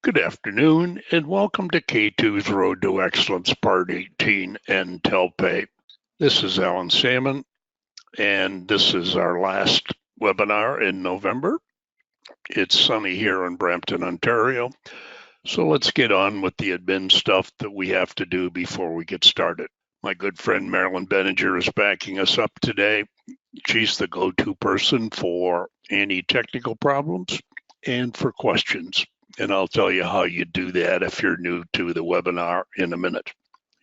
Good afternoon, and welcome to K2's Road to Excellence Part 18 and Telpay. This is Alan Salmon, and this is our last webinar in November. It's sunny here in Brampton, Ontario, so let's get on with the admin stuff that we have to do before we get started. My good friend Marilyn Benninger is backing us up today. She's the go-to person for any technical problems and for questions. And I'll tell you how you do that if you're new to the webinar in a minute.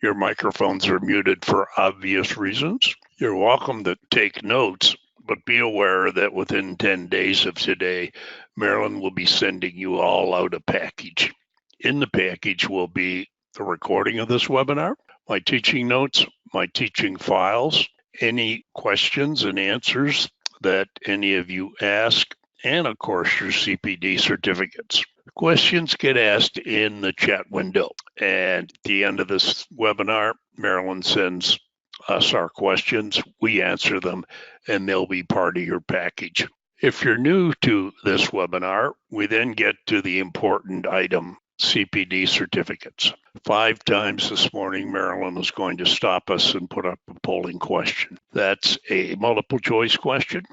Your microphones are muted for obvious reasons. You're welcome to take notes, but be aware that within 10 days of today, Marilyn will be sending you all out a package. In the package will be the recording of this webinar, my teaching notes, my teaching files, any questions and answers that any of you ask, and of course your CPD certificates. Questions get asked in the chat window, and at the end of this webinar, Marilyn sends us our questions, we answer them, and they'll be part of your package. If you're new to this webinar, we then get to the important item, CPD certificates. 5 times this morning, Marilyn is going to stop us and put up a polling question. That's a multiple choice question.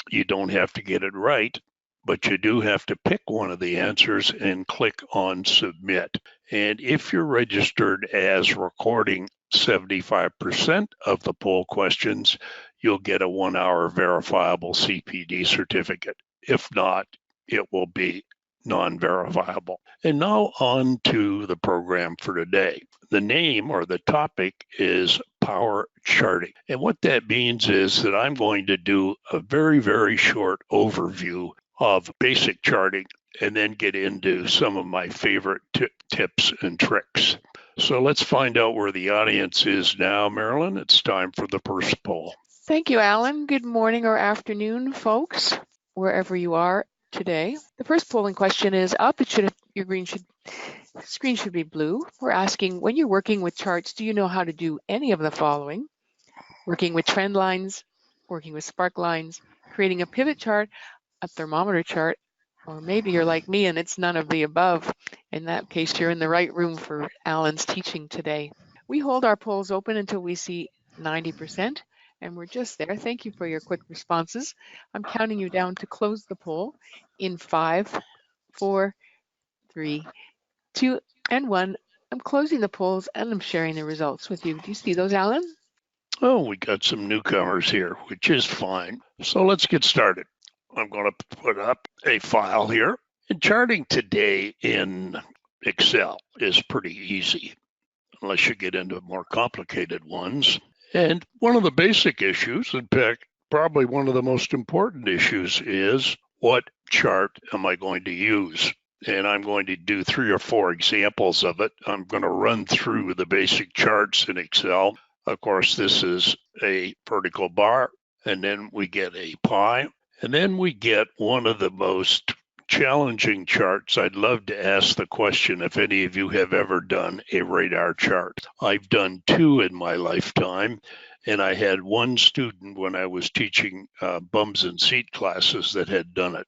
You don't have to get it right, but you do have to pick one of the answers and click on submit. And if you're registered as recording 75% of the poll questions, you'll get a 1-hour verifiable CPD certificate. If not, it will be non-verifiable. And now on to the program for today. The name or the topic is power charting. And what that means is that I'm going to do a very, very short overview of basic charting and then get into some of my favorite tips and tricks. So let's find out where the audience is now. Marilyn, it's time for the first poll. Thank you, Alan. Good morning or afternoon, folks, wherever you are today. The first polling question is up. Your screen should be blue. We're asking, when you're working with charts, do you know how to do any of the following? Working with trend lines, working with spark lines, creating a pivot chart, a thermometer chart, or maybe you're like me and it's none of the above. In that case, you're in the right room for Alan's teaching today. We hold our polls open until we see 90%, and we're just there. Thank you for your quick responses. I'm counting you down to close the poll in 5, 4, 3, 2, and 1. I'm closing the polls and I'm sharing the results with you. Do you see those, Alan? Oh, we got some newcomers here, which is fine. So let's get started. I'm going to put up a file here. And charting today in Excel is pretty easy, unless you get into more complicated ones. And one of the basic issues, in fact, probably one of the most important issues, is what chart am I going to use? And I'm going to do 3 or 4 examples of it. I'm going to run through the basic charts in Excel. Of course, this is a vertical bar, and then we get a pie, and then we get one of the most challenging charts. I'd love to ask the question if any of you have ever done a radar chart. I've done 2 in my lifetime, and I had 1 student when I was teaching bums and seat classes that had done it.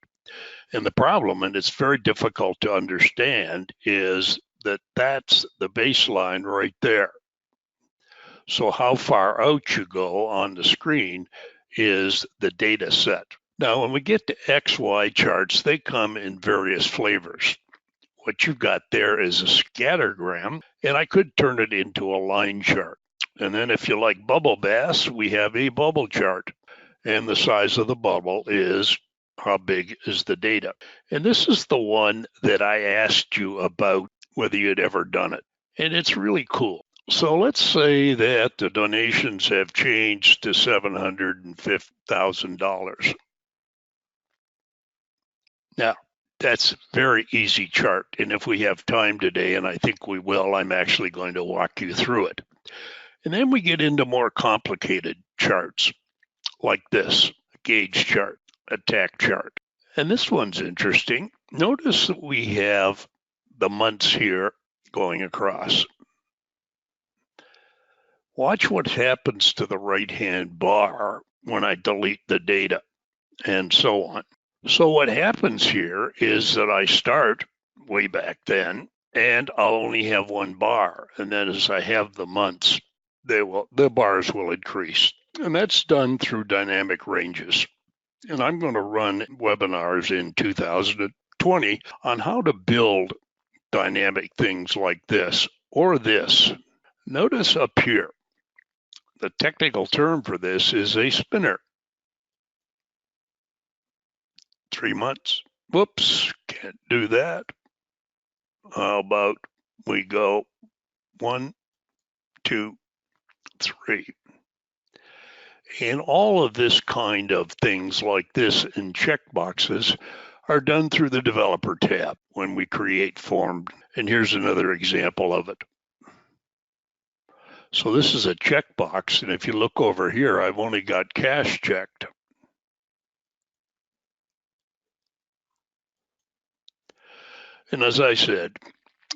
And the problem, and it's very difficult to understand, is that that's the baseline right there. So how far out you go on the screen is the data set. Now, when we get to XY charts, they come in various flavors. What you've got there is a scattergram, and I could turn it into a line chart. And then if you like bubble baths, we have a bubble chart. And the size of the bubble is how big is the data. And this is the one that I asked you about whether you'd ever done it. And it's really cool. So let's say that the donations have changed to $750,000. Now, that's a very easy chart. And if we have time today, and I think we will, I'm actually going to walk you through it. And then we get into more complicated charts like this, a gauge chart, a tack chart. And this one's interesting. Notice that we have the months here going across. Watch what happens to the right-hand bar when I delete the data and so on. So what happens here is that I start way back then, and I'll only have one bar. And then as I have the months, the bars will increase. And that's done through dynamic ranges. And I'm going to run webinars in 2020 on how to build dynamic things like this or this. Notice up here, the technical term for this is a spinner. 3 months. Whoops, can't do that. How about we go 1, 2, 3. And all of this kind of things like this in checkboxes are done through the developer tab when we create form. And here's another example of it. So this is a checkbox, and if you look over here, I've only got cash checked. And as I said,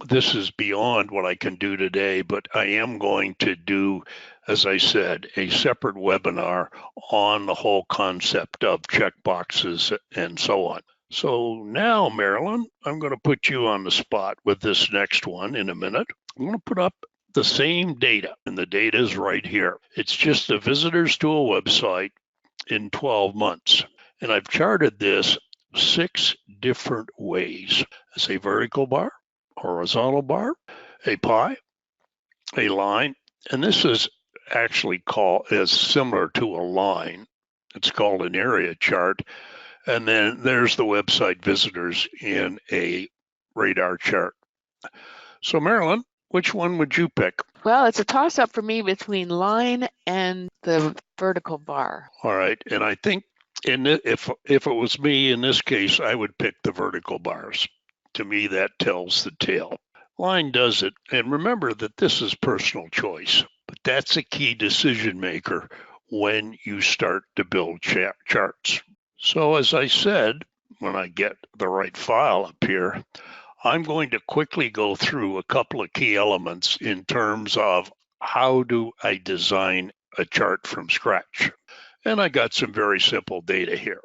this is beyond what I can do today, but I am going to do, as I said, a separate webinar on the whole concept of checkboxes and so on. So now, Marilyn, I'm going to put you on the spot with this next one in a minute. I'm going to put up the same data, and the data is right here. It's just the visitors to a website in 12 months. And I've charted this 6 different ways. As a vertical bar, horizontal bar, a pie, a line, and this is actually similar to a line. It's called an area chart. And then there's the website visitors in a radar chart. So Marilyn, which one would you pick? Well, it's a toss-up for me between line and the vertical bar. All right, and I think if it was me in this case, I would pick the vertical bars. To me, that tells the tale. Line does it, and remember that this is personal choice, but that's a key decision maker when you start to build charts. So as I said, when I get the right file up here, I'm going to quickly go through a couple of key elements in terms of how do I design a chart from scratch. And I got some very simple data here.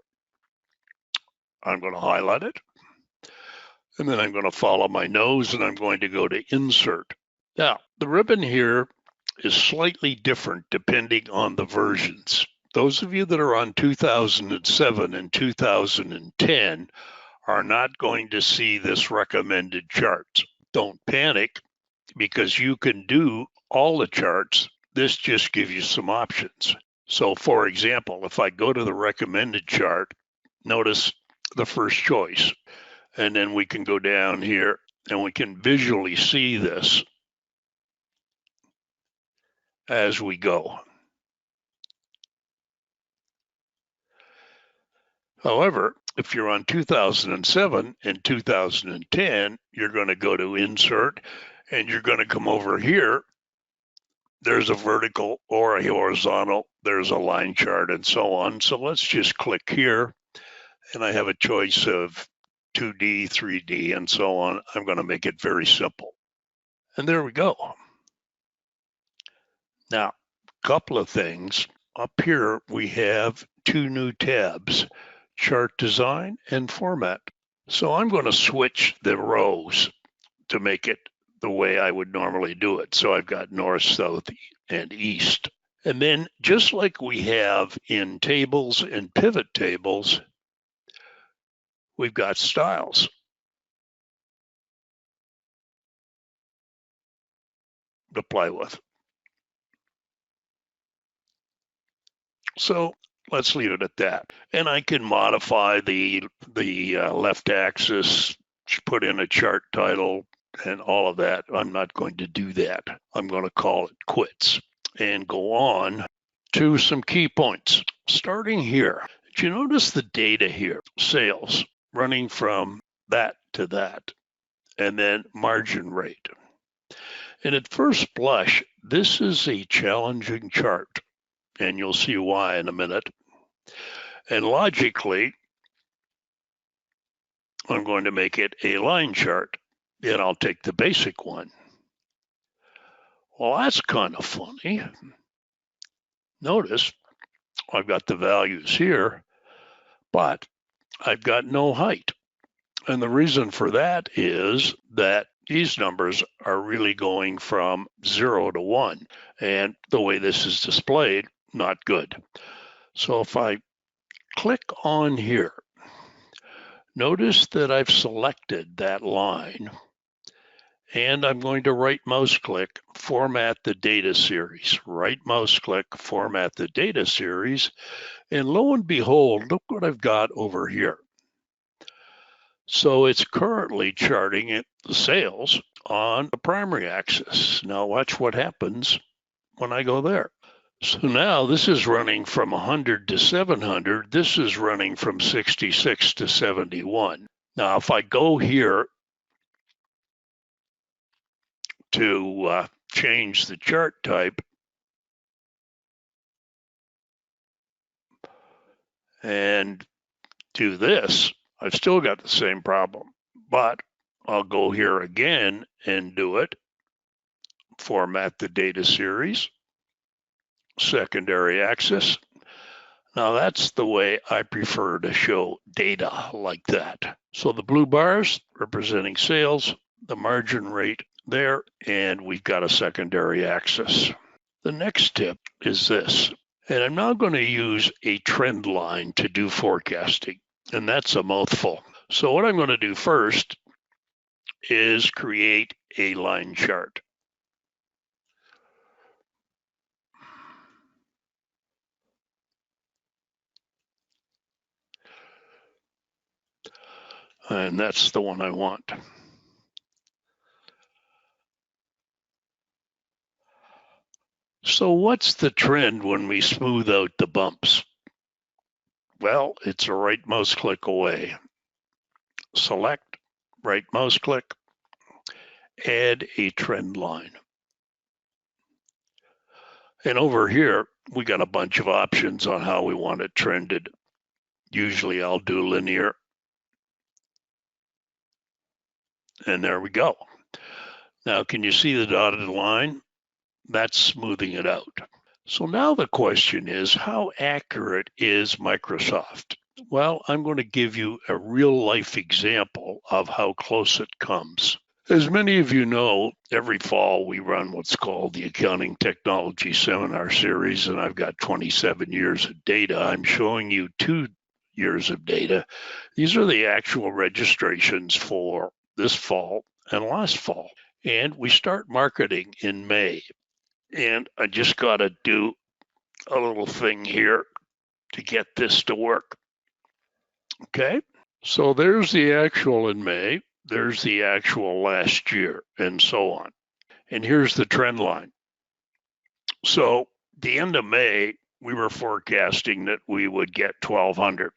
I'm going to highlight it. And then I'm going to follow my nose and I'm going to go to insert. Now, the ribbon here is slightly different depending on the versions. Those of you that are on 2007 and 2010 are not going to see this recommended charts. Don't panic because you can do all the charts. This just gives you some options. So for example, if I go to the recommended chart, notice the first choice. And then we can go down here and we can visually see this as we go. However, if you're on 2007 and 2010, you're going to go to insert and you're going to come over here. There's a vertical or a horizontal, there's a line chart and so on. So let's just click here and I have a choice of 2D, 3D, and so on. I'm going to make it very simple. And there we go. Now, a couple of things. Up here, we have 2 new tabs, chart design and format. So I'm going to switch the rows to make it the way I would normally do it. So I've got north, south, and east. And then just like we have in tables and pivot tables, we've got styles. To play with. So let's leave it at that. And I can modify the left axis, put in a chart title and all of that. I'm not going to do that. I'm going to call it quits and go on to some key points. Starting here, did you notice the data here? Sales running from that to that, and then margin rate. And at first blush, this is a challenging chart, and you'll see why in a minute. And logically, I'm going to make it a line chart, and I'll take the basic one. Well, that's kind of funny. Notice I've got the values here, but I've got no height. And the reason for that is that these numbers are really going from 0 to 1. And the way this is displayed, not good. So if I click on here, notice that I've selected that line, and I'm going to right mouse click, format the data series. Right mouse click, format the data series, and lo and behold, look what I've got over here. So it's currently charting the sales on the primary axis. Now watch what happens when I go there. So now this is running from 100 to 700. This is running from 66 to 71. Now, if I go here to change the chart type and do this, I've still got the same problem, but I'll go here again and do it. Format the data series, secondary axis. Now that's the way I prefer to show data like that. So the blue bars representing sales, the margin rate there, and we've got a secondary axis. The next tip is this, and I'm now going to use a trend line to do forecasting, and that's a mouthful. So what I'm going to do first is create a line chart. And that's the one I want. So what's the trend when we smooth out the bumps? Well, it's a right mouse click away. Select, right mouse click, add a trend line. And over here, we got a bunch of options on how we want it trended. Usually I'll do linear. And there we go. Now, can you see the dotted line? That's smoothing it out. So now the question is, how accurate is Microsoft? Well, I'm going to give you a real life example of how close it comes. As many of you know, every fall we run what's called the Accounting Technology Seminar Series, and I've got 27 years of data. I'm showing you 2 years of data. These are the actual registrations for this fall and last fall. And we start marketing in May. And I just got to do a little thing here to get this to work. Okay, so there's the actual in May, there's the actual last year, and so on. And here's the trend line. So the end of May, we were forecasting that we would get 1,200,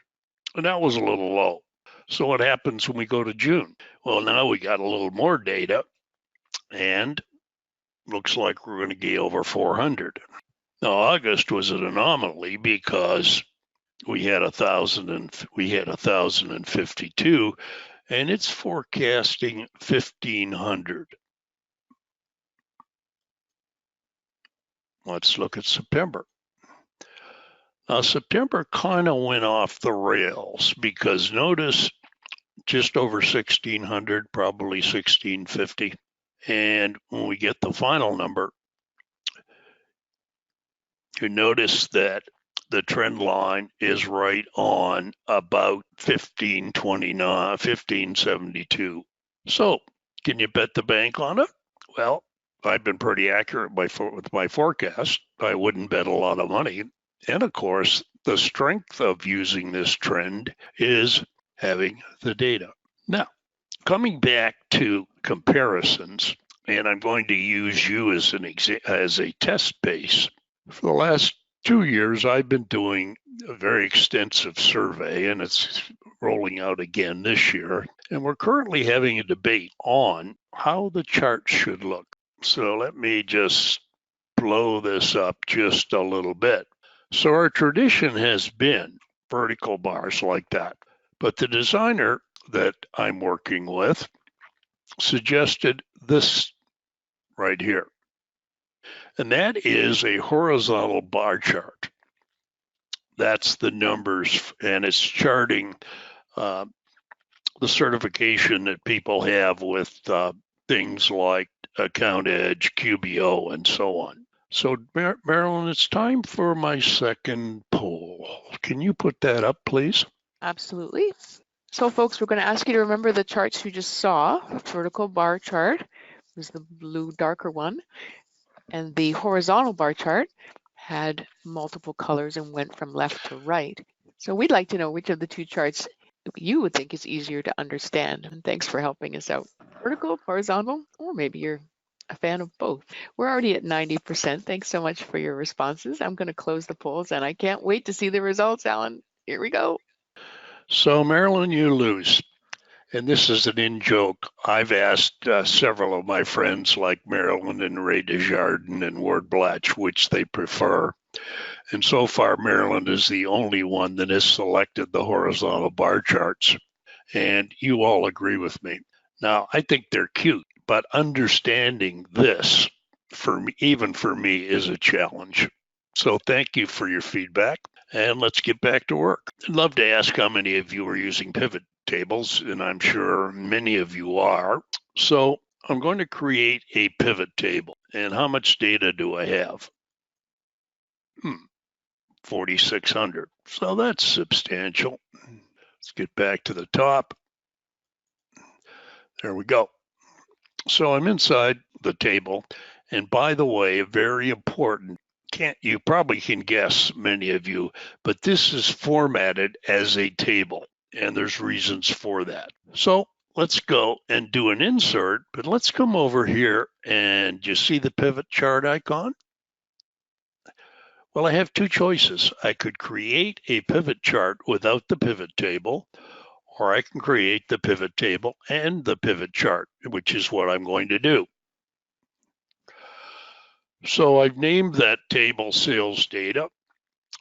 and that was a little low. So what happens when we go to June? Well, now we got a little more data, and looks like we're going to get over 400. Now August was an anomaly because we had 1,052, and it's forecasting 1,500. Let's look at September. Now September kind of went off the rails because notice just over 1,600, probably 1,650. And when we get the final number, you notice that the trend line is right on about 1,529, 1,572. So can you bet the bank on it? Well, I've been pretty accurate with my forecast. I wouldn't bet a lot of money. And of course, the strength of using this trend is having the data. Now, coming back to comparisons, and I'm going to use you as a test base. For the last 2 years, I've been doing a very extensive survey, and it's rolling out again this year. And we're currently having a debate on how the chart should look. So let me just blow this up just a little bit. So our tradition has been vertical bars like that. But the designer that I'm working with suggested this right here. And that is a horizontal bar chart. That's the numbers, and it's charting the certification that people have with things like Account Edge, QBO, and so on. So Marilyn, it's time for my second poll. Can you put that up, please? Absolutely. So folks, we're going to ask you to remember the charts you just saw. Vertical bar chart was the blue darker one, and the horizontal bar chart had multiple colors and went from left to right. So we'd like to know which of the two charts you would think is easier to understand. And thanks for helping us out. Vertical, horizontal, or maybe you're a fan of both. We're already at 90%. Thanks so much for your responses. I'm going to close the polls, and I can't wait to see the results, Alan. Here we go. So Marilyn, you lose. And this is an in-joke. I've asked several of my friends like Marilyn and Ray Desjardins and Ward Blatch which they prefer. And so far, Marilyn is the only one that has selected the horizontal bar charts. And you all agree with me. Now, I think they're cute, but understanding this, for me, even for me, is a challenge. So thank you for your feedback. And let's get back to work. I'd love to ask how many of you are using pivot tables, and I'm sure many of you are. So I'm going to create a pivot table. And how much data do I have? 4,600. So that's substantial. Let's get back to the top. There we go. So I'm inside the table. And by the way, very important, you probably can guess, many of you, but this is formatted as a table. And there's reasons for that. So let's go and do an insert, but let's come over here and you see the pivot chart icon? Well, I have two choices. I could create a pivot chart without the pivot table, or I can create the pivot table and the pivot chart, which is what I'm going to do. So I've named that table sales data.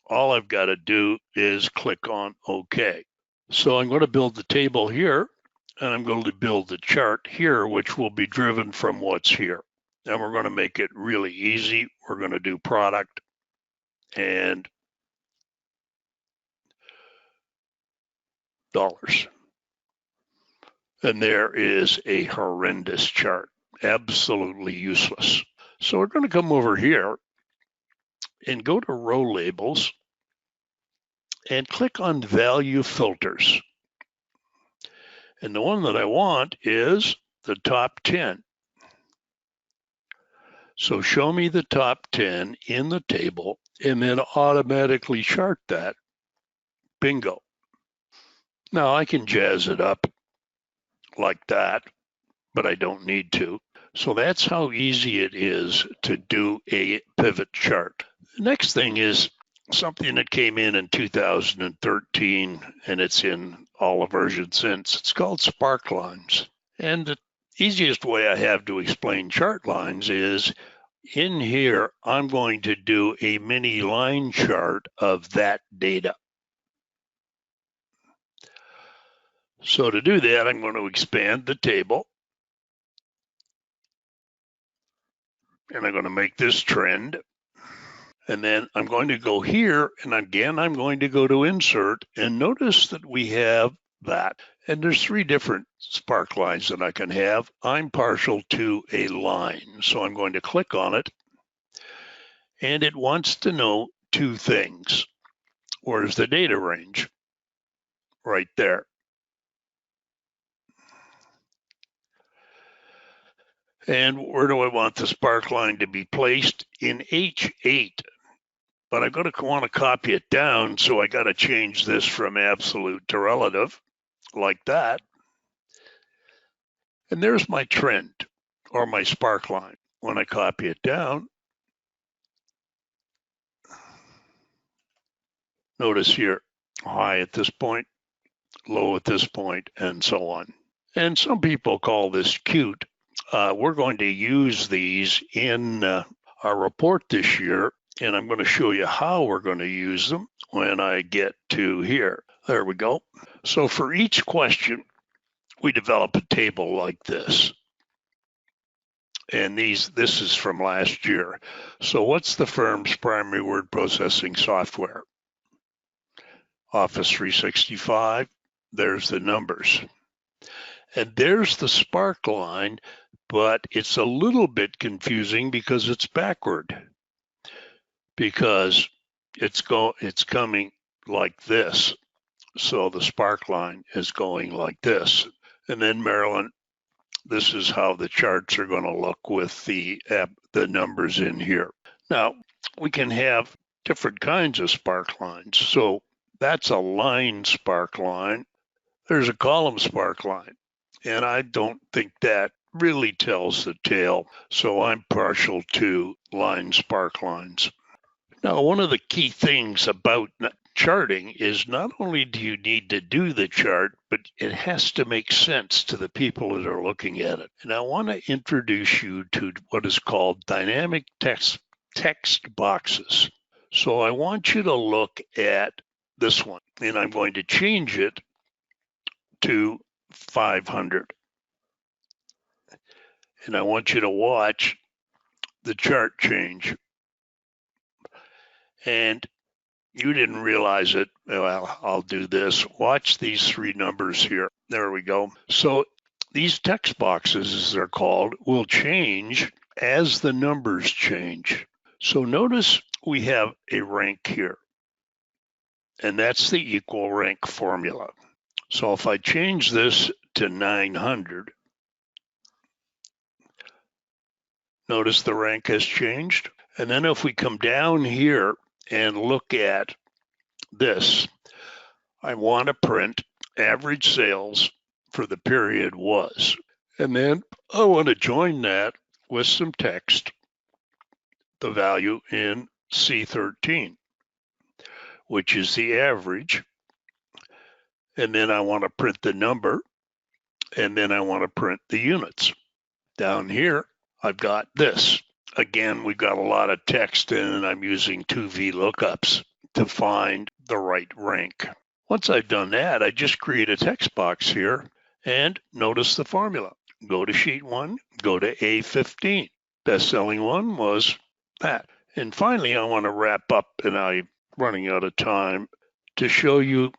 All I've got to do is click on OK. So I'm going to build the table here, and I'm going to build the chart here, which will be driven from what's here. And we're going to make it really easy. We're going to do product and dollars. And there is a horrendous chart, absolutely useless. So we're going to come over here and go to row labels and click on value filters. And the one that I want is the top 10. So show me the top 10 in the table and then automatically chart that. Bingo. Now I can jazz it up like that, but I don't need to. So that's how easy it is to do a pivot chart. The next thing is something that came in 2013, and it's in all the versions since. It's called spark lines. And the easiest way I have to explain chart lines is in here, I'm going to do a mini line chart of that data. So to do that, I'm going to expand the table. And I'm going to make this trend. And then I'm going to go here, and again, I'm going to go to insert, and notice that we have that. And there's three different spark lines that I can have. I'm partial to a line, so I'm going to click on it, and it wants to know two things. Where's the data range? Right there. And where do I want the spark line to be placed? In H8. But I'm going to want to copy it down, so I got to change this from absolute to relative, like that. And there's my trend, or my spark line. When I copy it down, notice here, high at this point, low at this point, and so on. And some people call this cute. We're going to use these in our report this year, and I'm going to show you how we're going to use them when I get to here. There we go. So for each question, we develop a table like this. And this is from last year. So what's the firm's primary word processing software? Office 365. There's the numbers. And there's the spark line, but it's a little bit confusing because it's backward, because it's coming like this. So the spark line is going like this. And then Marilyn, this is how the charts are going to look with the numbers in here. Now, we can have different kinds of spark lines. So that's a line spark line. There's a column spark line. And I don't think that really tells the tale. So I'm partial to line spark lines. Now, one of the key things about charting is not only do you need to do the chart, but it has to make sense to the people that are looking at it. And I want to introduce you to what is called dynamic text boxes. So I want you to look at this one, and I'm going to change it to 500. And I want you to watch the chart change. And you didn't realize it. Well, I'll do this. Watch these three numbers here. There we go. So these text boxes, as they're called, will change as the numbers change. So notice we have a rank here, and that's the equal rank formula. So if I change this to 900, notice the rank has changed. And then if we come down here and look at this, I want to print average sales for the period was. And then I want to join that with some text, the value in C13, which is the average. And then I want to print the number, and then I want to print the units. Down here, I've got this. Again, we've got a lot of text in, and I'm using 2 VLOOKUPs to find the right rank. Once I've done that, I just create a text box here and notice the formula. Go to sheet 1, go to A15. Best-selling one was that. And finally, I want to wrap up, and I'm running out of time, to show you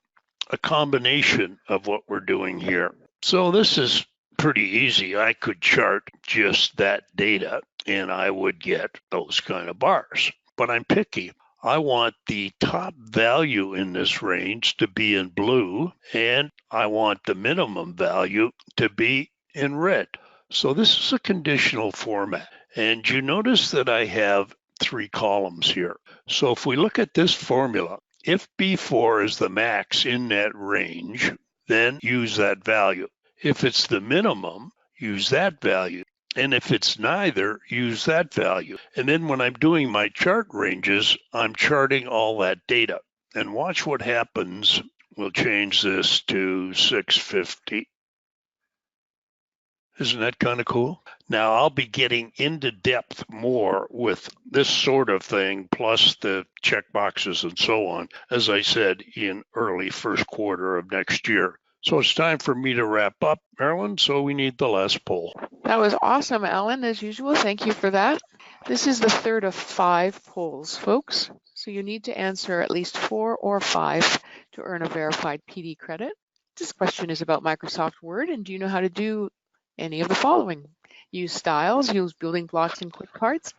a combination of what we're doing here. So this is pretty easy. I could chart just that data, and I would get those kind of bars. But I'm picky. I want the top value in this range to be in blue, and I want the minimum value to be in red. So this is a conditional format. And you notice that I have 3 columns here. So if we look at this formula, if B4 is the max in that range, then use that value. If it's the minimum, use that value. And if it's neither, use that value. And then when I'm doing my chart ranges, I'm charting all that data. And watch what happens. We'll change this to 650. Isn't that kind of cool? Now I'll be getting into depth more with this sort of thing, plus the check boxes and so on, as I said, in early first quarter of next year. So it's time for me to wrap up, Marilyn, so we need the last poll. That was awesome, Alan, as usual. Thank you for that. This is the third of 5 polls, folks. So you need to answer at least 4 or 5 to earn a verified PD credit. This question is about Microsoft Word, and do you know how to do any of the following? Use styles, use building blocks and quick parts,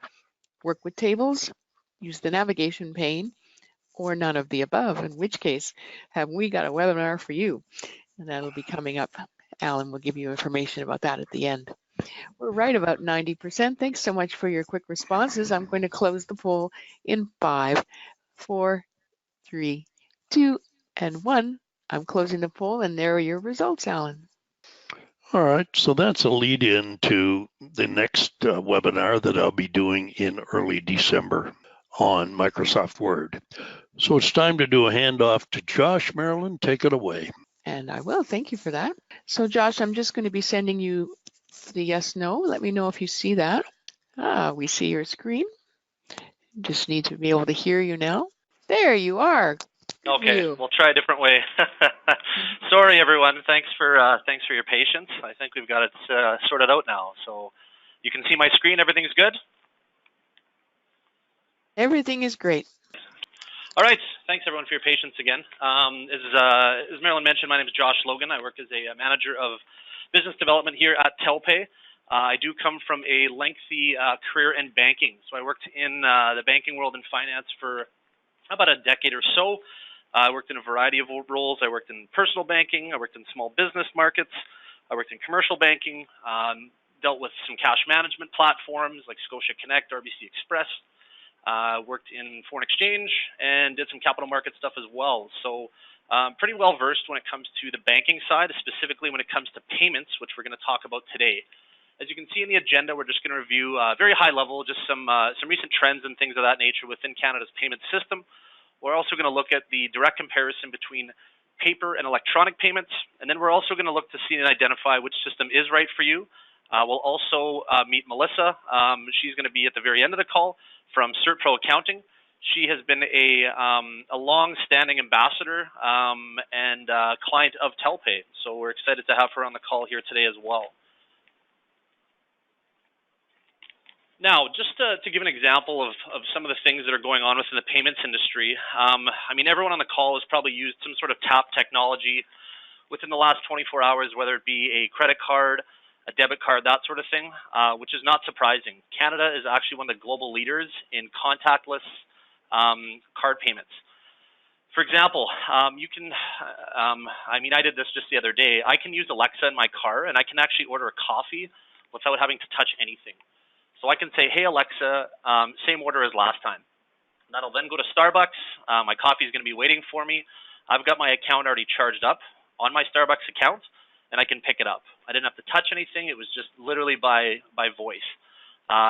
work with tables, use the navigation pane, or none of the above, in which case have we got a webinar for you. And that'll be coming up. Alan will give you information about that at the end. We're right about 90%. Thanks so much for your quick responses. I'm going to close the poll in 5, 4, 3, 2, and 1. I'm closing the poll, and there are your results, Alan. All right, so that's a lead in to the next webinar that I'll be doing in early December on Microsoft Word. So it's time to do a handoff to Josh. Marilyn, take it away. And I will. Thank you for that. So Josh, I'm just going to be sending you the yes, no. Let me know if you see that. We see your screen. Just need to be able to hear you now. There you are. Okay, we'll try a different way. Sorry, everyone. Thanks for your patience. I think we've got it sorted out now. So you can see my screen. Everything's good? Everything is great. All right. Thanks, everyone, for your patience again. As Marilyn mentioned, my name is Josh Logan. I work as a manager of business development here at Telpay. I do come from a lengthy career in banking. So I worked in the banking world and finance for about a decade or so. I worked in a variety of roles. I worked in personal banking. I worked in small business markets. I worked in commercial banking, dealt with some cash management platforms like Scotia Connect, RBC Express. Worked in foreign exchange and did some capital market stuff as well. So pretty well versed when it comes to the banking side, specifically when it comes to payments, which we're going to talk about today. As you can see in the agenda, we're just going to review very high level, just some recent trends and things of that nature within Canada's payment system. We're also going to look at the direct comparison between paper and electronic payments, and then we're also going to look to see and identify which system is right for you. We'll also meet Melissa. She's going to be at the very end of the call from CertPro Accounting. She has been a long-standing ambassador and client of Telpay, so we're excited to have her on the call here today as well. Now, just to give an example of some of the things that are going on within the payments industry, I mean, everyone on the call has probably used some sort of tap technology within the last 24 hours, whether it be a credit card, a debit card, that sort of thing, which is not surprising. Canada is actually one of the global leaders in contactless card payments. For example, you can, I mean, I did this just the other day. I can use Alexa in my car, and I can actually order a coffee without having to touch anything. So I can say, hey, Alexa, same order as last time. That'll then go to Starbucks. My coffee is going to be waiting for me. I've got my account already charged up on my Starbucks account, and I can pick it up. I didn't have to touch anything. It was just literally by voice.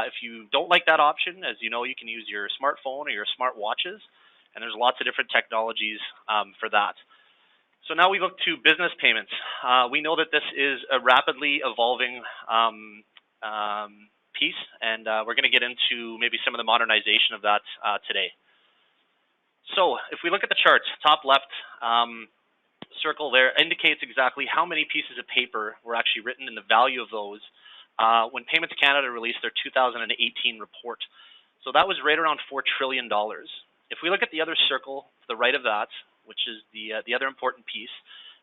If you don't like that option, as you know, you can use your smartphone or your smart watches, and there's lots of different technologies for that. So now we look to business payments. We know that this is a rapidly evolving piece, and we're going to get into maybe some of the modernization of that today. So if we look at the charts, top left circle there indicates exactly how many pieces of paper were actually written and the value of those when Payments Canada released their 2018 report. So that was right around $4 trillion. If we look at the other circle to the right of that, which is the other important piece,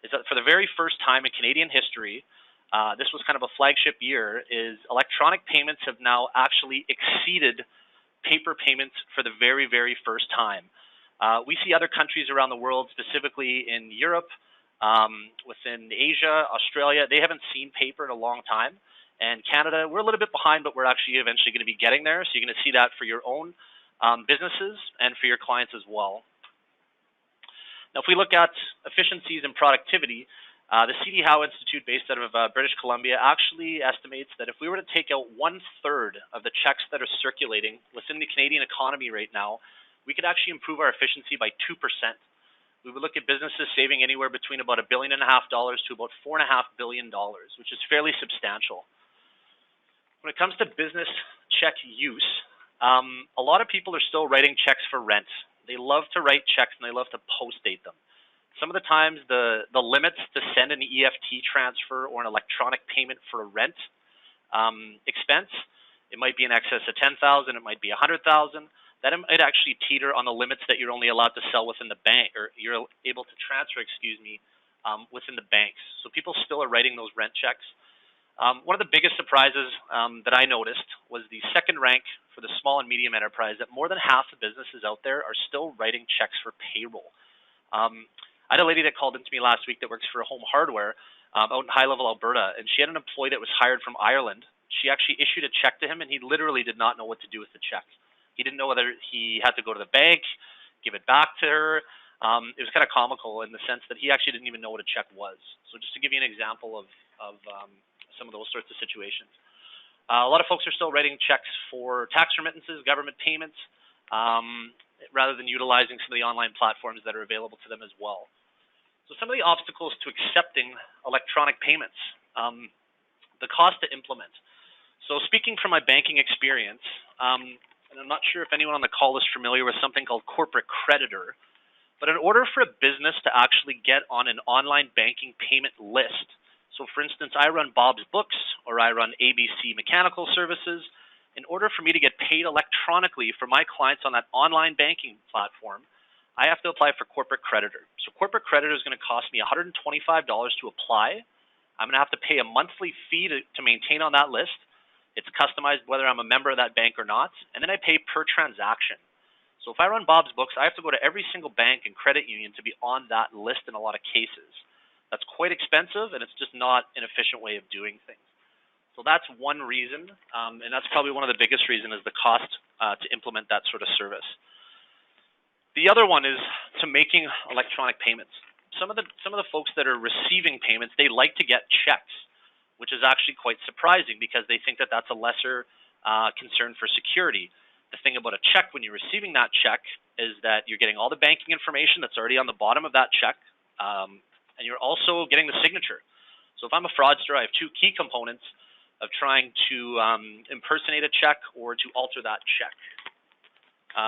is that for the very first time in Canadian history, this was kind of a flagship year, is electronic payments have now actually exceeded paper payments for the very, very first time. We see other countries around the world, specifically in Europe, within Asia, Australia, they haven't seen paper in a long time. And Canada, we're a little bit behind, but we're actually eventually going to be getting there. So you're going to see that for your own businesses and for your clients as well. Now, if we look at efficiencies and productivity, the C.D. Howe Institute, based out of British Columbia, actually estimates that if we were to take out 1/3 of the checks that are circulating within the Canadian economy right now, we could actually improve our efficiency by 2%. We would look at businesses saving anywhere between about $1.5 billion to about $4.5 billion, which is fairly substantial. When it comes to business check use, a lot of people are still writing checks for rent. They love to write checks and they love to post date them. Some of the times the limits to send an EFT transfer or an electronic payment for a rent expense, it might be in excess of $10,000, it might be $100,000. That might actually teeter on the limits that you're only allowed to sell within the bank, or you're able to transfer, within the banks. So people still are writing those rent checks. One of the biggest surprises that I noticed was the second rank for the small and medium enterprise, that more than half the businesses out there are still writing checks for payroll. I had a lady that called into me last week that works for Home Hardware out in High Level, Alberta, and she had an employee that was hired from Ireland. She actually issued a check to him, and he literally did not know what to do with the check. He didn't know whether he had to go to the bank, give it back to her. It was kind of comical in the sense that he actually didn't even know what a check was. So just to give you an example of some of those sorts of situations. A lot of folks are still writing checks for tax remittances, government payments, rather than utilizing some of the online platforms that are available to them as well. So some of the obstacles to accepting electronic payments, the cost to implement. So speaking from my banking experience, and I'm not sure if anyone on the call is familiar with something called corporate creditor, but in order for a business to actually get on an online banking payment list, so for instance, I run Bob's Books or I run ABC Mechanical Services, in order for me to get paid electronically for my clients on that online banking platform, I have to apply for corporate creditor. So corporate creditor is going to cost me $125 to apply. I'm going to have to pay a monthly fee to maintain on that list. It's customized whether I'm a member of that bank or not, and then I pay per transaction. So if I run Bob's books, I have to go to every single bank and credit union to be on that list in a lot of cases. That's quite expensive, and it's just not an efficient way of doing things. So that's one reason, and that's probably one of the biggest reasons is the cost to implement that sort of service. The other one is to making electronic payments. Some of the folks that are receiving payments, they like to get checks, which is actually quite surprising because they think that that's a lesser concern for security. The thing about a check when you're receiving that check is that you're getting all the banking information that's already on the bottom of that check, and you're also getting the signature. So if I'm a fraudster, I have two key components of trying to impersonate a check or to alter that check.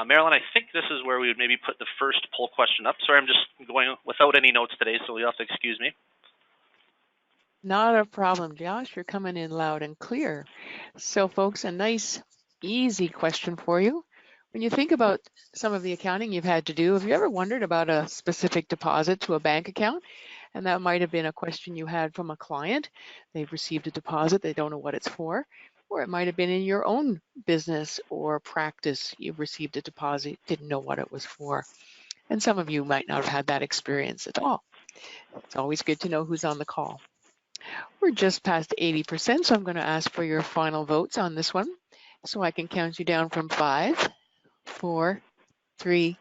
Marilyn, I think this is where we would maybe put the first poll question up. Sorry, I'm just going without any notes today, so you'll have to excuse me. Not a problem, Josh. You're coming in loud and clear. So folks, a nice, easy question for you. When you think about some of the accounting you've had to do, have you ever wondered about a specific deposit to a bank account? And that might have been a question you had from a client. They've received a deposit, they don't know what it's for. Or it might have been in your own business or practice, you've received a deposit, didn't know what it was for. And some of you might not have had that experience at all. It's always good to know who's on the call. We're just past 80%, so I'm going to ask for your final votes on this one. So I can count you down from 5, 4, 3,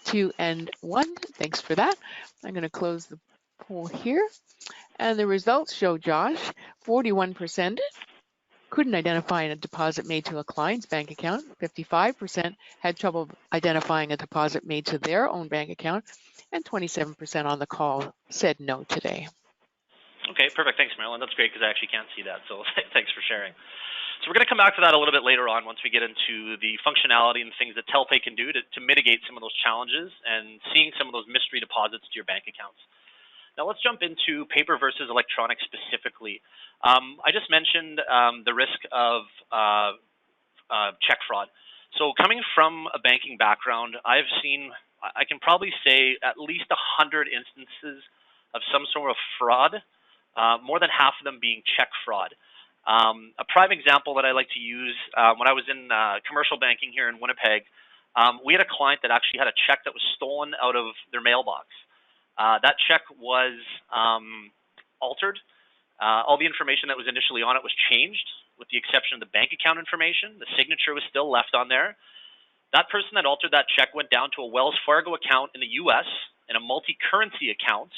2, and 1. Thanks for that. I'm going to close the poll here. And the results show, Josh, 41% couldn't identify a deposit made to a client's bank account. 55% had trouble identifying a deposit made to their own bank account. And 27% on the call said no today. Okay, perfect. Thanks, Marilyn. That's great because I actually can't see that, so thanks for sharing. So we're going to come back to that a little bit later on once we get into the functionality and things that Telpay can do to mitigate some of those challenges and seeing some of those mystery deposits to your bank accounts. Now let's jump into paper versus electronic specifically. I just mentioned the risk of check fraud. So coming from a banking background, I can probably say at least 100 instances of some sort of fraud, more than half of them being check fraud. A prime example that I like to use, when I was in commercial banking here in Winnipeg, we had a client that actually had a check that was stolen out of their mailbox. That check was altered. All the information that was initially on it was changed, with the exception of the bank account information. The signature was still left on there. That person that altered that check went down to a Wells Fargo account in the U.S. and a multi-currency account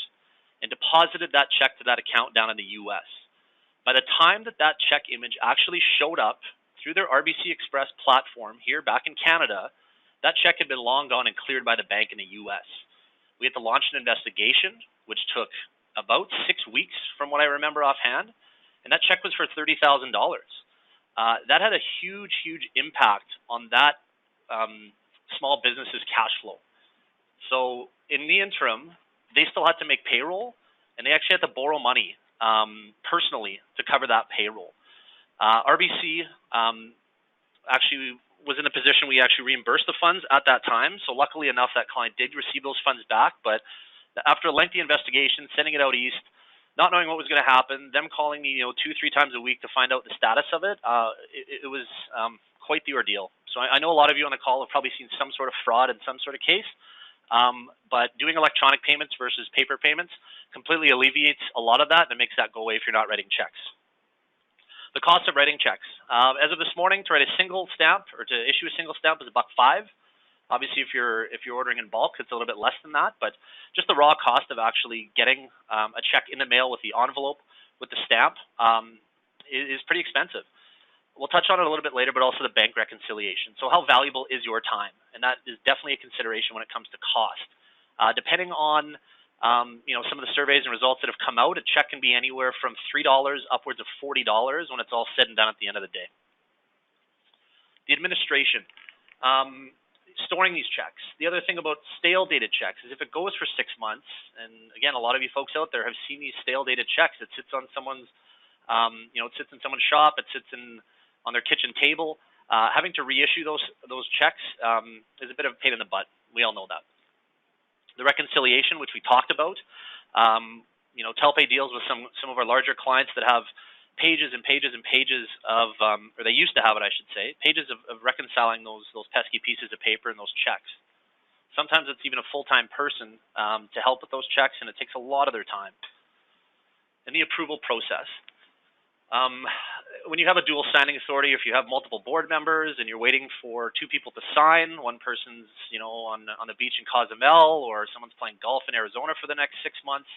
and deposited that check to that account down in the U.S. By the time that that check image actually showed up through their RBC Express platform here back in Canada, that check had been long gone and cleared by the bank in the U.S. We had to launch an investigation, which took about 6 weeks from what I remember offhand, and that check was for $30,000. That had a huge, huge impact on that small business's cash flow. So in the interim, they still had to make payroll, and they actually had to borrow money personally to cover that payroll. RBC actually was in a position we actually reimbursed the funds at that time. So luckily enough, that client did receive those funds back. But after a lengthy investigation, sending it out east, not knowing what was going to happen, them calling me 2-3 times a week to find out the status of it, it was quite the ordeal. So I know a lot of you on the call have probably seen some sort of fraud in some sort of case. But doing electronic payments versus paper payments completely alleviates a lot of that and it makes that go away if you're not writing checks. The cost of writing checks. As of this morning, to write a single stamp or to issue a single stamp is $1.05. Obviously, if you're ordering in bulk, it's a little bit less than that. But just the raw cost of actually getting a check in the mail with the envelope with the stamp is pretty expensive. We'll touch on it a little bit later, but also the bank reconciliation. So how valuable is your time? And that is definitely a consideration when it comes to cost. Depending on some of the surveys and results that have come out, a check can be anywhere from $3 upwards of $40 when it's all said and done at the end of the day. The administration. Storing these checks. The other thing about stale dated checks is if it goes for 6 months, and again, a lot of you folks out there have seen these stale dated checks. It sits on someone's, it sits in someone's shop. It sits on their kitchen table. Having to reissue those checks is a bit of a pain in the butt. We all know that. The reconciliation, which we talked about, Telpay deals with some of our larger clients that have pages and pages and pages of, or they used to have it, I should say, pages of reconciling those pesky pieces of paper and those checks. Sometimes it's even a full-time person to help with those checks, and it takes a lot of their time. And the approval process. When you have a dual signing authority, if you have multiple board members and you're waiting for two people to sign, one person's on the beach in Cozumel, or someone's playing golf in Arizona for the next 6 months,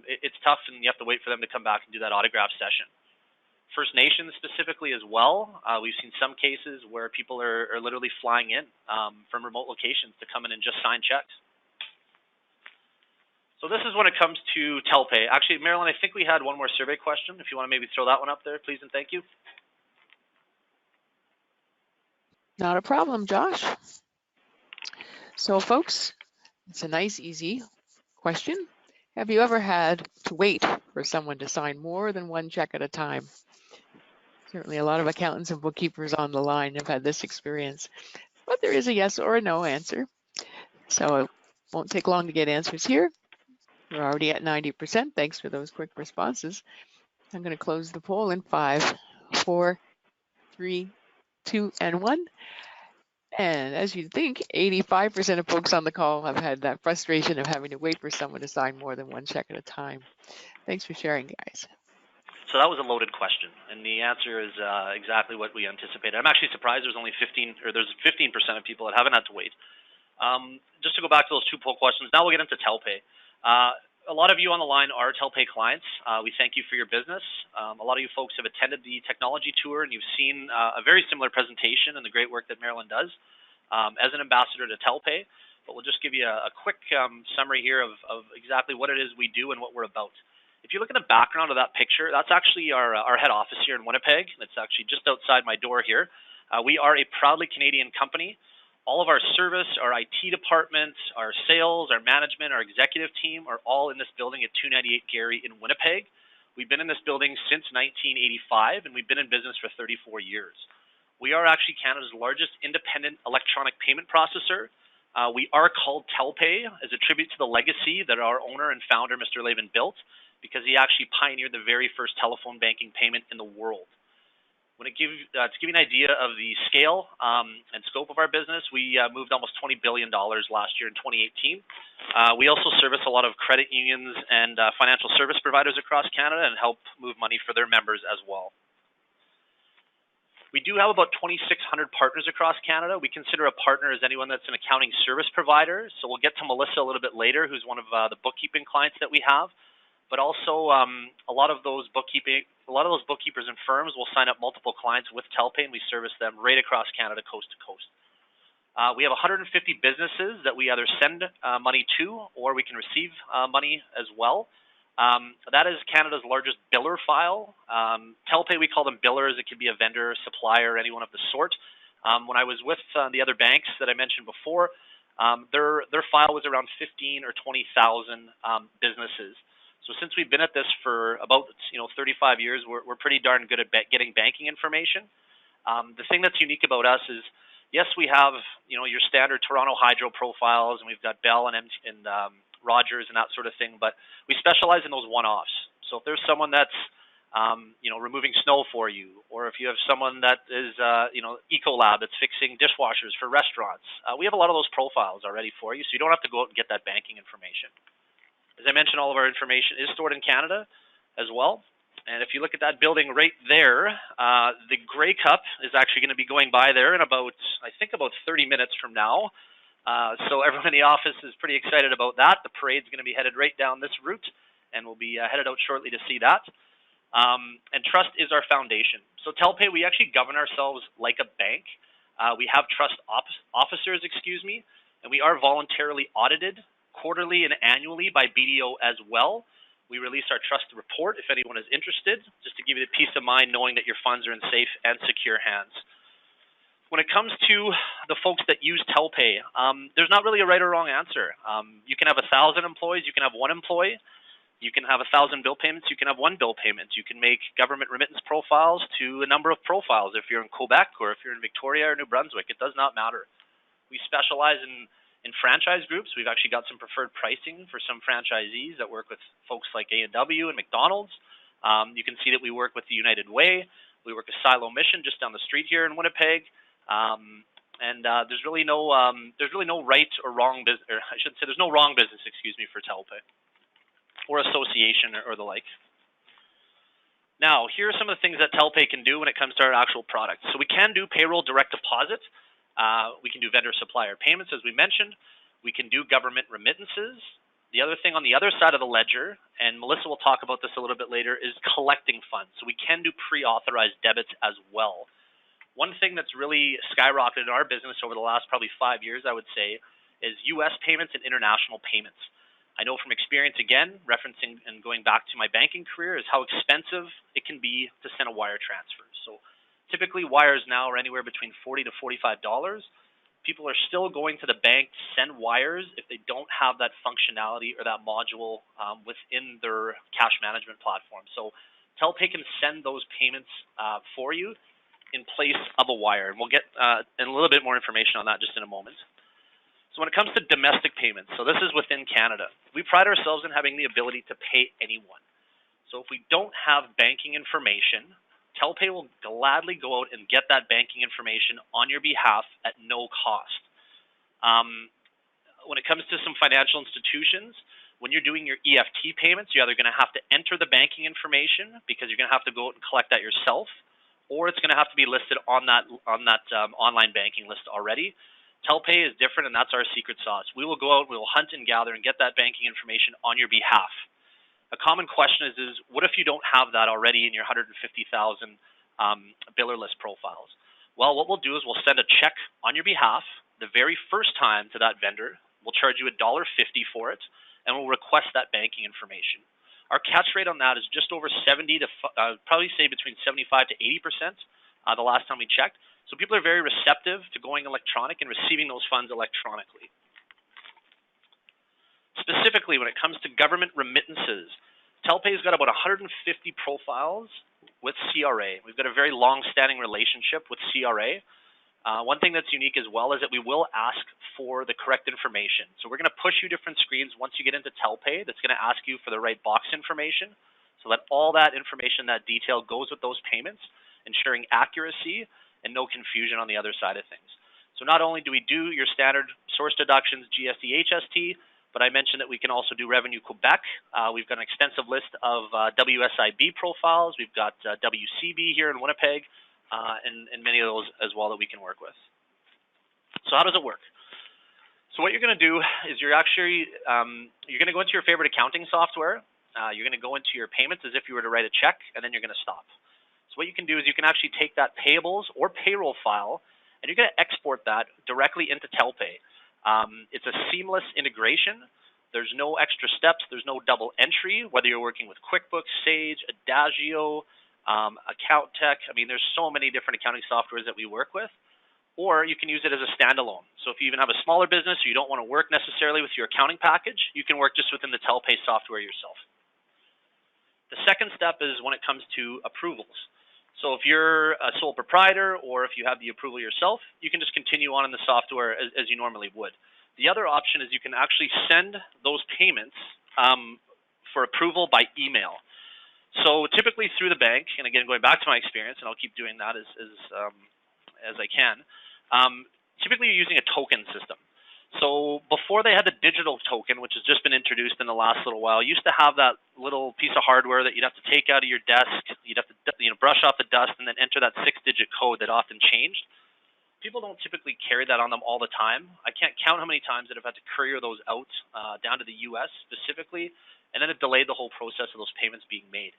it's tough, and you have to wait for them to come back and do that autograph session. First Nations specifically as well, we've seen some cases where people are literally flying in from remote locations to come in and just sign checks. So this is when it comes to Telpay. Actually, Marilyn, I think we had one more survey question. If you want to maybe throw that one up there, please and thank you. Not a problem, Josh. So folks, it's a nice, easy question. Have you ever had to wait for someone to sign more than one check at a time? Certainly a lot of accountants and bookkeepers on the line have had this experience, but there is a yes or a no answer. So it won't take long to get answers here. We're already at 90%. Thanks for those quick responses. I'm going to close the poll in 5, 4, 3, 2, and 1. And as you'd think, 85% of folks on the call have had that frustration of having to wait for someone to sign more than one check at a time. Thanks for sharing, guys. So that was a loaded question, and the answer is exactly what we anticipated. I'm actually surprised there's only 15% of people that haven't had to wait. Just to go back to those two poll questions, now we'll get into Telpay. A lot of you on the line are Telpay clients. We thank you for your business. A lot of you folks have attended the technology tour, and you've seen a very similar presentation and the great work that Marilyn does as an ambassador to Telpay. But we'll just give you a quick summary here of exactly what it is we do and what we're about. If you look at the background of that picture, that's actually our head office here in Winnipeg. It's actually just outside my door here. We are a proudly Canadian company. All of our service, our IT department, our sales, our management, our executive team are all in this building at 298 Gary in Winnipeg. We've been in this building since 1985, and we've been in business for 34 years. We are actually Canada's largest independent electronic payment processor. We are called Telpay as a tribute to the legacy that our owner and founder, Mr. Levin, built, because he actually pioneered the very first telephone banking payment in the world. To give you an idea of the scale and scope of our business, we moved almost $20 billion last year in 2018. We also service a lot of credit unions and financial service providers across Canada and help move money for their members as well. We do have about 2,600 partners across Canada. We consider a partner as anyone that's an accounting service provider. So we'll get to Melissa a little bit later, who's one of the bookkeeping clients that we have. But also, a lot of those bookkeepers and firms will sign up multiple clients with Telpay, and we service them right across Canada, coast to coast. We have 150 businesses that we either send money to, or we can receive money as well. That is Canada's largest biller file. Telpay, we call them billers. It could be a vendor, supplier, anyone of the sort. When I was with the other banks that I mentioned before, their file was around 15 or 20,000 businesses. So since we've been at this for about 35 years, we're pretty darn good at getting banking information. The thing that's unique about us is, yes, we have your standard Toronto Hydro profiles, and we've got Bell and Rogers and that sort of thing, but we specialize in those one-offs. So if there's someone that's removing snow for you, or if you have someone that is Ecolab that's fixing dishwashers for restaurants, we have a lot of those profiles already for you, so you don't have to go out and get that banking information. As I mentioned, all of our information is stored in Canada as well. And if you look at that building right there, the Grey Cup is actually going to be going by there in about 30 minutes from now. So everyone in the office is pretty excited about that. The parade's going to be headed right down this route, and we'll be headed out shortly to see that. And trust is our foundation. So Telpay, we actually govern ourselves like a bank. We have trust officers, and we are voluntarily audited quarterly and annually by BDO as well. We release our trust report if anyone is interested, just to give you the peace of mind knowing that your funds are in safe and secure hands. When it comes to the folks that use Telpay, there's not really a right or wrong answer. You can have 1,000 employees, you can have one employee, you can have 1,000 bill payments, you can have one bill payment. You can make government remittance profiles to a number of profiles if you're in Quebec or if you're in Victoria or New Brunswick. It does not matter. We specialize in In franchise groups, we've actually got some preferred pricing for some franchisees that work with folks like A&W and McDonald's. You can see that we work with the United Way. We work with Silo Mission just down the street here in Winnipeg. There's really no right or wrong business, or I should say there's no wrong business, excuse me, for Telpay or association or the like. Now, here are some of the things that Telpay can do when it comes to our actual product. So we can do payroll direct deposit. We can do vendor supplier payments, as we mentioned. We can do government remittances. The other thing on the other side of the ledger, and Melissa will talk about this a little bit later, is collecting funds. So we can do pre-authorized debits as well. One thing that's really skyrocketed in our business over the last probably 5 years, I would say, is U.S. payments and international payments. I know from experience, again, referencing and going back to my banking career, is how expensive it can be to send a wire transfer. So typically wires now are anywhere between $40 to $45. People are still going to the bank to send wires if they don't have that functionality or that module within their cash management platform. So Telpay can send those payments for you in place of a wire. And we'll get in a little bit more information on that just in a moment. So when it comes to domestic payments, so this is within Canada, we pride ourselves in having the ability to pay anyone. So if we don't have banking information, Telpay will gladly go out and get that banking information on your behalf at no cost. When it comes to some financial institutions, when you're doing your EFT payments, you're either going to have to enter the banking information because you're going to have to go out and collect that yourself, or it's going to have to be listed on that online banking list already. Telpay is different, and that's our secret sauce. We will go out, we will hunt and gather and get that banking information on your behalf. A common question is what if you don't have that already in your 150,000 biller list profiles? Well, what we'll do is we'll send a check on your behalf the very first time to that vendor. We'll charge you $1.50 for it, and we'll request that banking information. Our catch rate on that is just over 70 to probably say between 75 to 80% the last time we checked. So people are very receptive to going electronic and receiving those funds electronically. Specifically, when it comes to government remittances, Telpay's got about 150 profiles with CRA. We've got a very long-standing relationship with CRA. One thing that's unique as well is that we will ask for the correct information. So we're going to push you different screens once you get into Telpay that's going to ask you for the right box information so that all that information, that detail goes with those payments, ensuring accuracy and no confusion on the other side of things. So not only do we do your standard source deductions, GST, HST, but I mentioned that we can also do Revenue Quebec. We've got an extensive list of WSIB profiles. We've got WCB here in Winnipeg, and many of those as well that we can work with. So how does it work? So what you're going to do is you're going to go into your favorite accounting software. You're going to go into your payments as if you were to write a check, and then you're going to stop. So what you can do is you can actually take that payables or payroll file, and you're going to export that directly into Telpay. It's a seamless integration. There's no extra steps. There's no double entry, whether you're working with QuickBooks, Sage, Adagio, Account Tech. I mean, there's so many different accounting softwares that we work with. Or you can use it as a standalone. So if you even have a smaller business or you don't want to work necessarily with your accounting package, you can work just within the Telpay software yourself. The second step is when it comes to approvals. So if you're a sole proprietor or if you have the approval yourself, you can just continue on in the software as you normally would. The other option is you can actually send those payments for approval by email. So typically through the bank, and again, going back to my experience, and I'll keep doing that as I can, typically you're using a token system. So before they had the digital token, which has just been introduced in the last little while, you used to have that little piece of hardware that you'd have to take out of your desk. You'd have to brush off the dust and then enter that 6-digit code that often changed. People don't typically carry that on them all the time. I can't count how many times that I've had to courier those out down to the U.S. specifically, and then it delayed the whole process of those payments being made.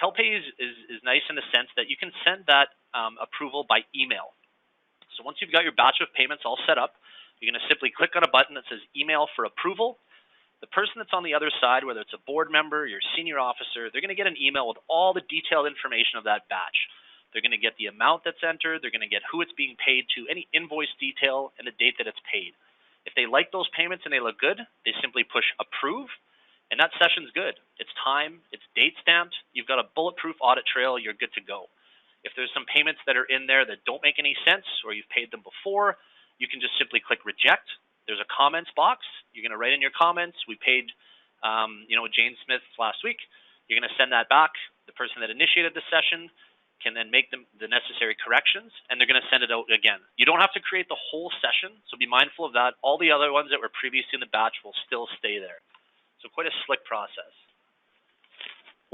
Telpay is nice in the sense that you can send that approval by email. So once you've got your batch of payments all set up, you're going to simply click on a button that says email for approval. The person that's on the other side, whether it's a board member, your senior officer, they're going to get an email with all the detailed information of that batch. They're going to get the amount that's entered. They're going to get who it's being paid to, any invoice detail, and the date that it's paid. If they like those payments and they look good, they simply push approve, and that session's good. It's time, it's date stamped, you've got a bulletproof audit trail, you're good to go. If there's some payments that are in there that don't make any sense or you've paid them before, you can just simply click reject. there's a comments box. You're going to write in your comments. We paid, Jane Smith last week. You're going to send that back. The person that initiated the session can then make the necessary corrections, and they're going to send it out again. You don't have to create the whole session, so be mindful of that. All the other ones that were previously in the batch will still stay there. So quite a slick process.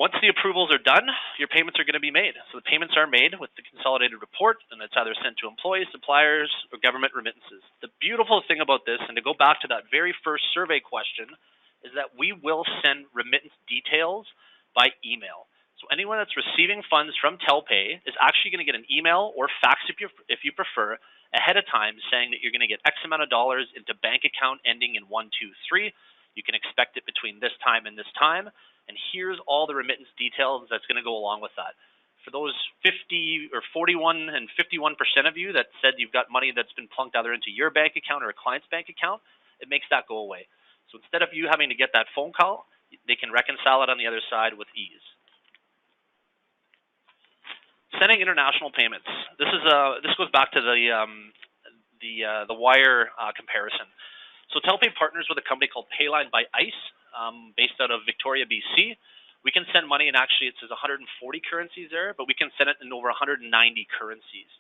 Once the approvals are done, your payments are going to be made. So the payments are made with the consolidated report, and it's either sent to employees, suppliers, or government remittances. The beautiful thing about this, and to go back to that very first survey question, is that we will send remittance details by email. So anyone that's receiving funds from Telpay is actually going to get an email or fax if you prefer ahead of time saying that you're going to get X amount of dollars into bank account ending in 123. You can expect it between this time and this time. And here's all the remittance details that's going to go along with that. For those 50 or 41 and 51% of you that said you've got money that's been plunked either into your bank account or a client's bank account, it makes that go away. So instead of you having to get that phone call, they can reconcile it on the other side with ease. Sending international payments. This goes back to the wire comparison. So Telpay partners with a company called Payline by ICE, based out of Victoria, BC. We can send money, and actually it says 140 currencies there, but we can send it in over 190 currencies.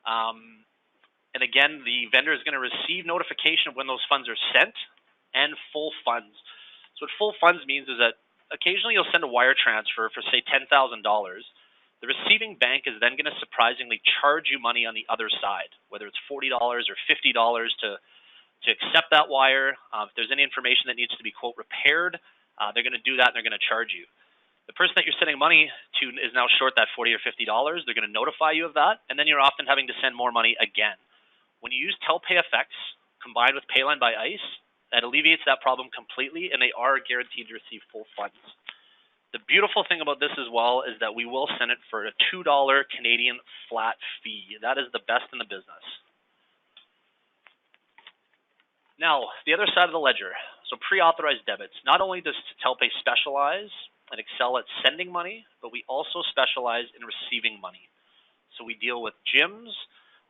And again, the vendor is going to receive notification of when those funds are sent and full funds. So what full funds means is that occasionally you'll send a wire transfer for, say, $10,000. The receiving bank is then going to surprisingly charge you money on the other side, whether it's $40 or $50 to accept that wire. If there's any information that needs to be, quote, repaired, they're going to do that and they're going to charge you. The person that you're sending money to is now short that $40 or $50. They're going to notify you of that, and then you're often having to send more money again. When you use Telpay FX combined with Payline by ICE, that alleviates that problem completely, and they are guaranteed to receive full funds. The beautiful thing about this as well is that we will send it for a $2 Canadian flat fee. That is the best in the business. Now, the other side of the ledger, so pre-authorized debits. Not only does Telpay specialize and excel at sending money, but we also specialize in receiving money. So we deal with gyms,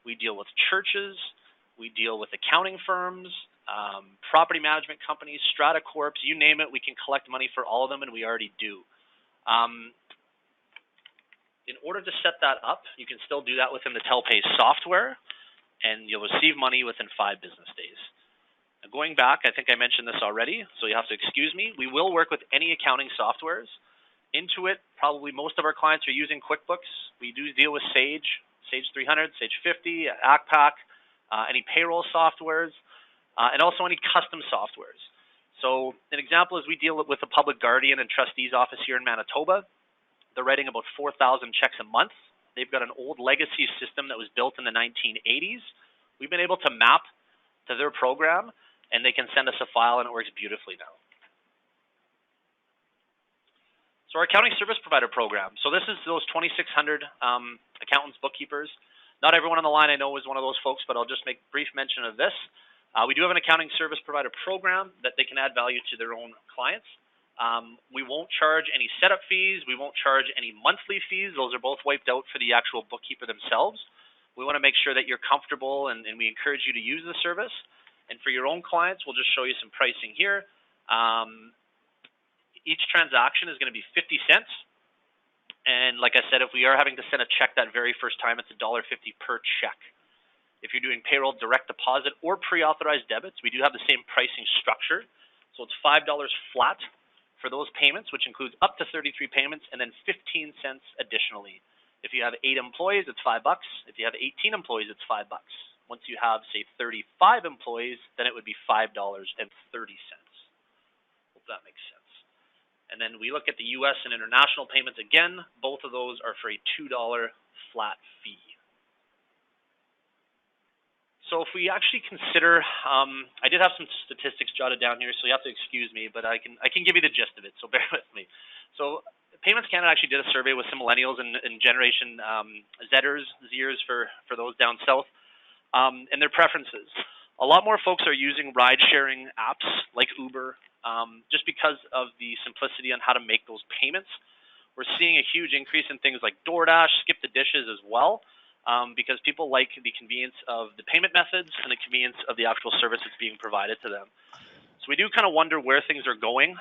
we deal with churches, we deal with accounting firms, property management companies, strata corps, you name it, we can collect money for all of them, and we already do. In order to set that up, you can still do that within the Telpay software, and you'll receive money within 5 business days. Now, going back, I think I mentioned this already, so you have to excuse me. We will work with any accounting softwares. Intuit, probably most of our clients are using QuickBooks. We do deal with Sage, Sage 300, Sage 50, ACPAC, any payroll softwares, and also any custom softwares. So an example is we deal with the Public Guardian and Trustee's Office here in Manitoba. They're writing about 4,000 checks a month. They've got an old legacy system that was built in the 1980s. We've been able to map to their program, and they can send us a file, and it works beautifully now. So our accounting service provider program. So this is those 2,600 accountants, bookkeepers. Not everyone on the line I know is one of those folks, but I'll just make brief mention of this. We do have an accounting service provider program that they can add value to their own clients. We won't charge any setup fees. We won't charge any monthly fees. Those are both wiped out for the actual bookkeeper themselves. We want to make sure that you're comfortable, and we encourage you to use the service. And for your own clients, we'll just show you some pricing here. Each transaction is going to be 50 cents. And like I said, if we are having to send a check that very first time, it's $1.50 per check. If you're doing payroll, direct deposit, or pre-authorized debits, we do have the same pricing structure. So it's $5 flat for those payments, which includes up to 33 payments, and then 15 cents additionally. If you have 8 employees, it's $5. If you have 18 employees, it's $5. Once you have, say, 35 employees, then it would be $5.30. Hope that makes sense. And then we look at the U.S. and international payments again. Both of those are for a $2 flat fee. So if we actually consider, I did have some statistics jotted down here, so you have to excuse me, but I can give you the gist of it, so bear with me. So Payments Canada actually did a survey with some millennials and Generation Zers for those down south, and their preferences. A lot more folks are using ride-sharing apps like Uber just because of the simplicity on how to make those payments. We're seeing a huge increase in things like DoorDash, Skip the Dishes as well. because people like the convenience of the payment methods and the convenience of the actual service that's being provided to them. So we do kind of wonder where things are going,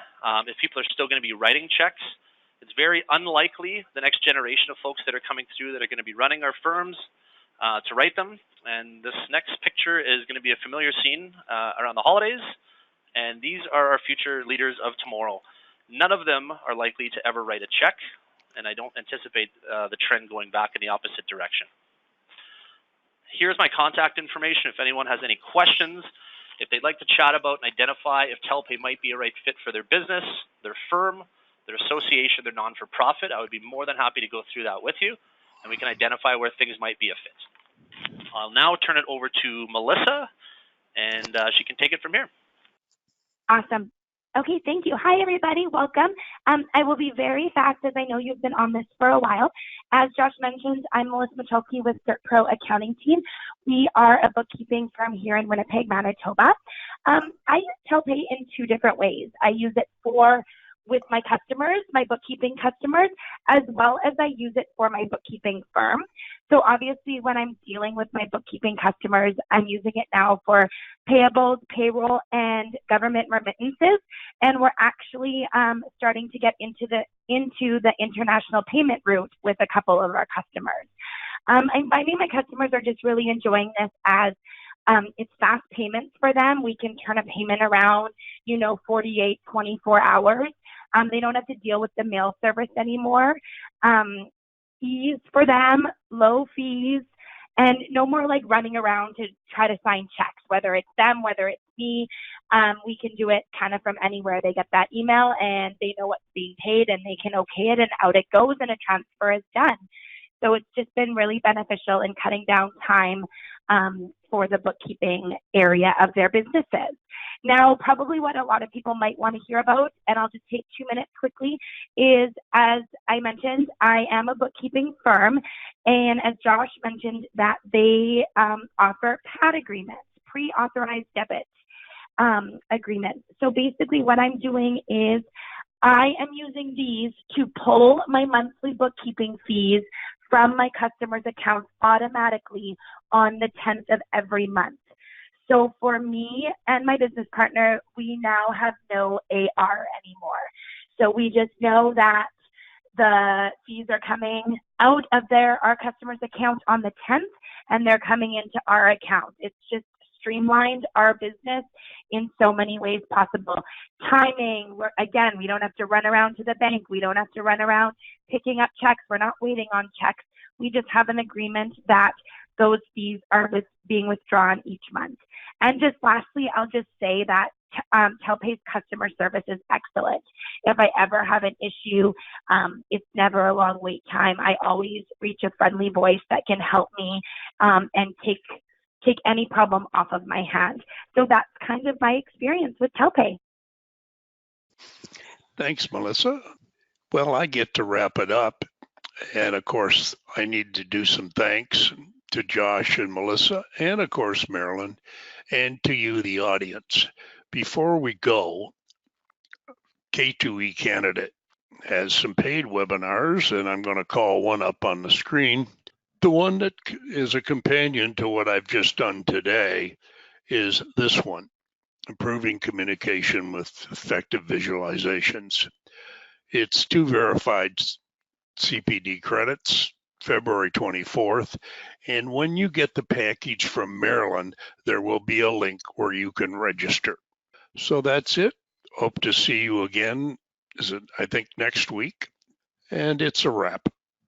if people are still going to be writing checks. It's very unlikely the next generation of folks that are coming through that are going to be running our firms to write them. And this next picture is going to be a familiar scene around the holidays. And these are our future leaders of tomorrow. None of them are likely to ever write a check, and I don't anticipate the trend going back in the opposite direction. Here's my contact information if anyone has any questions. If they'd like to chat about and identify if Telpay might be a right fit for their business, their firm, their association, their non-for-profit, I would be more than happy to go through that with you, and we can identify where things might be a fit. I'll now turn it over to Melissa, and she can take it from here. Awesome. Okay, thank you. Hi, everybody. Welcome. I will be very fast as I know you've been on this for a while. As Josh mentioned, I'm Melissa Michalke with CertPro Accounting Team. We are a bookkeeping firm here in Winnipeg, Manitoba. I use Telpay in two different ways. I use it with my customers, my bookkeeping customers, as well as I use it for my bookkeeping firm. So obviously when I'm dealing with my bookkeeping customers, I'm using it now for payables, payroll, and government remittances. And we're actually starting to get into the international payment route with a couple of our customers. I'm finding my customers are just really enjoying this as it's fast payments for them. We can turn a payment around, 48, 24 hours. They don't have to deal with the mail service anymore. Ease for them, low fees, and no more like running around to try to sign checks, whether it's them, whether it's me. We can do it kind of from anywhere. They get that email and they know what's being paid and they can okay it and out it goes and a transfer is done. So it's just been really beneficial in cutting down time for the bookkeeping area of their businesses. Now, probably what a lot of people might want to hear about, and I'll just take 2 minutes quickly, is as I mentioned, I am a bookkeeping firm, and as Josh mentioned, that they offer PAD agreements, pre-authorized debit agreements. So basically what I'm doing is I am using these to pull my monthly bookkeeping fees from my customers' accounts automatically on the 10th of every month. So for me and my business partner, we now have no AR anymore. So we just know that the fees are coming out of our customers' account on the 10th and they're coming into our account. It's just streamlined our business in so many ways possible. Timing, again, we don't have to run around to the bank. We don't have to run around picking up checks. We're not waiting on checks. We just have an agreement that those fees are being withdrawn each month. And just lastly, I'll just say that Telpay's customer service is excellent. If I ever have an issue, it's never a long wait time. I always reach a friendly voice that can help me and take any problem off of my hand. So that's kind of my experience with Telpay. Thanks, Melissa. Well, I get to wrap it up. And of course, I need to do some thanks to Josh and Melissa, and of course, Marilyn, and to you, the audience. Before we go, K2E Candidate has some paid webinars, and I'm going to call one up on the screen. The one that is a companion to what I've just done today is this one, Improving Communication with Effective Visualizations. It's 2 verified CPD credits, February 24th. And when you get the package from Maryland, there will be a link where you can register. So that's it. Hope to see you again, I think next week. And it's a wrap.